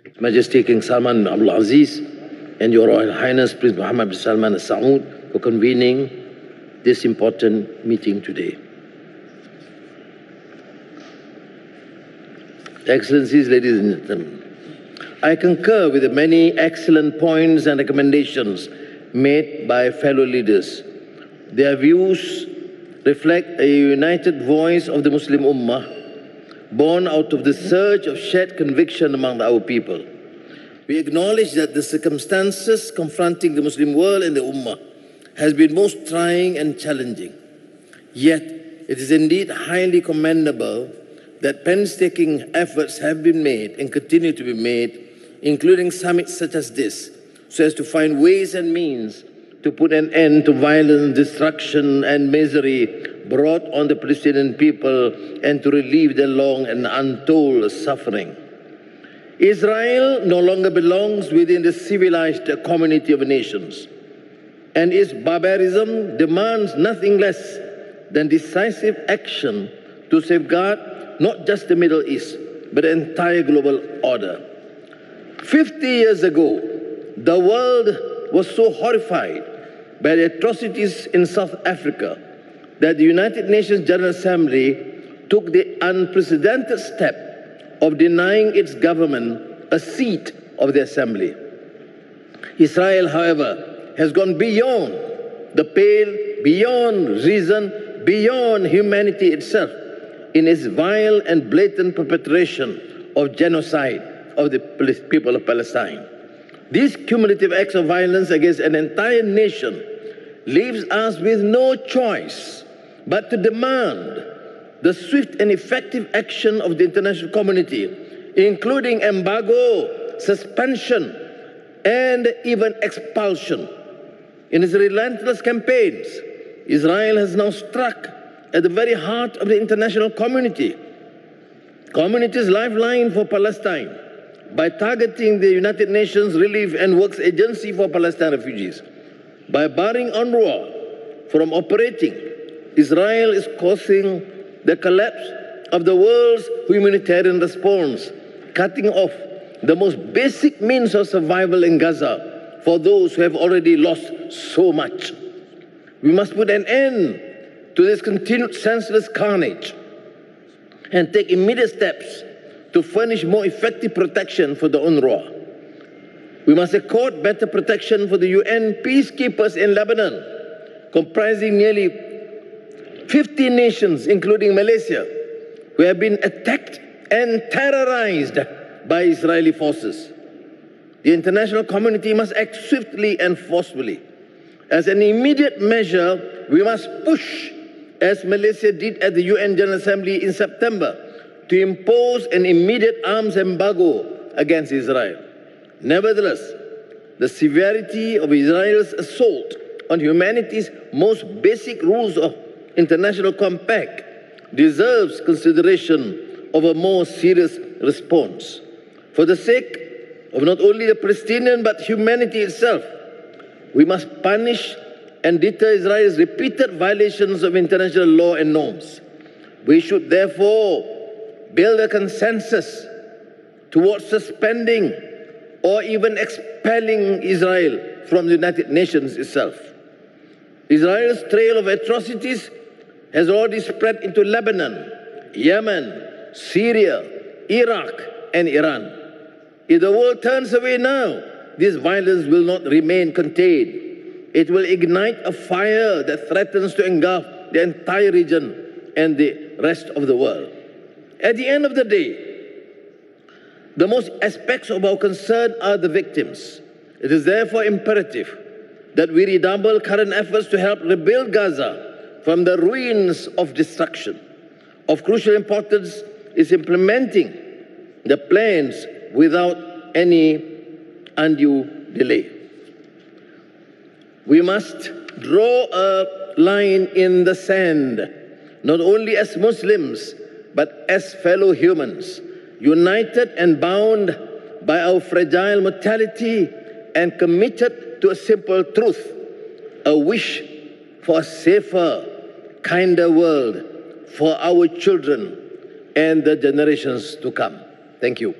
His Majesty King Salman Abdul Aziz and Your Royal Highness Prince Mohammed bin Salman Al Saud for convening this important meeting today. Excellencies, ladies and gentlemen, I concur with the many excellent points and recommendations made by fellow leaders. Their views reflect a united voice of the Muslim Ummah, born out of the surge of shared conviction among our people. We acknowledge that the circumstances confronting the Muslim world and the Ummah has been most trying and challenging. Yet, it is indeed highly commendable that painstaking efforts have been made and continue to be made, including summits such as this, so as to find ways and means to put an end to violence, destruction, and misery brought on the Palestinian people and to relieve their long and untold suffering. Israel no longer belongs within the civilized community of nations, and its barbarism demands nothing less than decisive action to safeguard not just the Middle East, but the entire global order. 50 years ago, the world was so horrified by the atrocities in South Africa that the United Nations General Assembly took the unprecedented step of denying its government a seat of the Assembly. Israel, however, has gone beyond the pale, beyond reason, beyond humanity itself in its vile and blatant perpetration of genocide of the people of Palestine. These cumulative acts of violence against an entire nation leaves us with no choice but to demand the swift and effective action of the international community, including embargo, suspension, and even expulsion. In its relentless campaigns, Israel has now struck at the very heart of the international community's lifeline for Palestine by targeting the United Nations Relief and Works Agency for Palestine refugees. By barring UNRWA from operating, Israel is causing the collapse of the world's humanitarian response, cutting off the most basic means of survival in Gaza for those who have already lost so much. We must put an end to this continued senseless carnage and take immediate steps to furnish more effective protection for the UNRWA. We must accord better protection for the UN peacekeepers in Lebanon, comprising nearly 50 nations, including Malaysia, who have been attacked and terrorized by Israeli forces. The international community must act swiftly and forcefully. As an immediate measure, we must push, as Malaysia did at the UN General Assembly in September, to impose an immediate arms embargo against Israel. Nevertheless, the severity of Israel's assault on humanity's most basic rules of international compact deserves consideration of a more serious response. For the sake of not only the Palestinian but humanity itself, we must punish and deter Israel's repeated violations of international law and norms. We should therefore build a consensus towards suspending or even expelling Israel from the United Nations itself. Israel's trail of atrocities has already spread into Lebanon, Yemen, Syria, Iraq, and Iran. If the world turns away now, this violence will not remain contained. It will ignite a fire that threatens to engulf the entire region and the rest of the world. At the end of the day, the most aspects of our concern are the victims. It is therefore imperative that we redouble current efforts to help rebuild Gaza from the ruins of destruction. Of crucial importance is implementing the plans without any undue delay. We must draw a line in the sand, not only as Muslims, but as fellow humans, united and bound by our fragile mortality and committed to a simple truth, a wish for a safer, kinder world for our children and the generations to come. Thank you.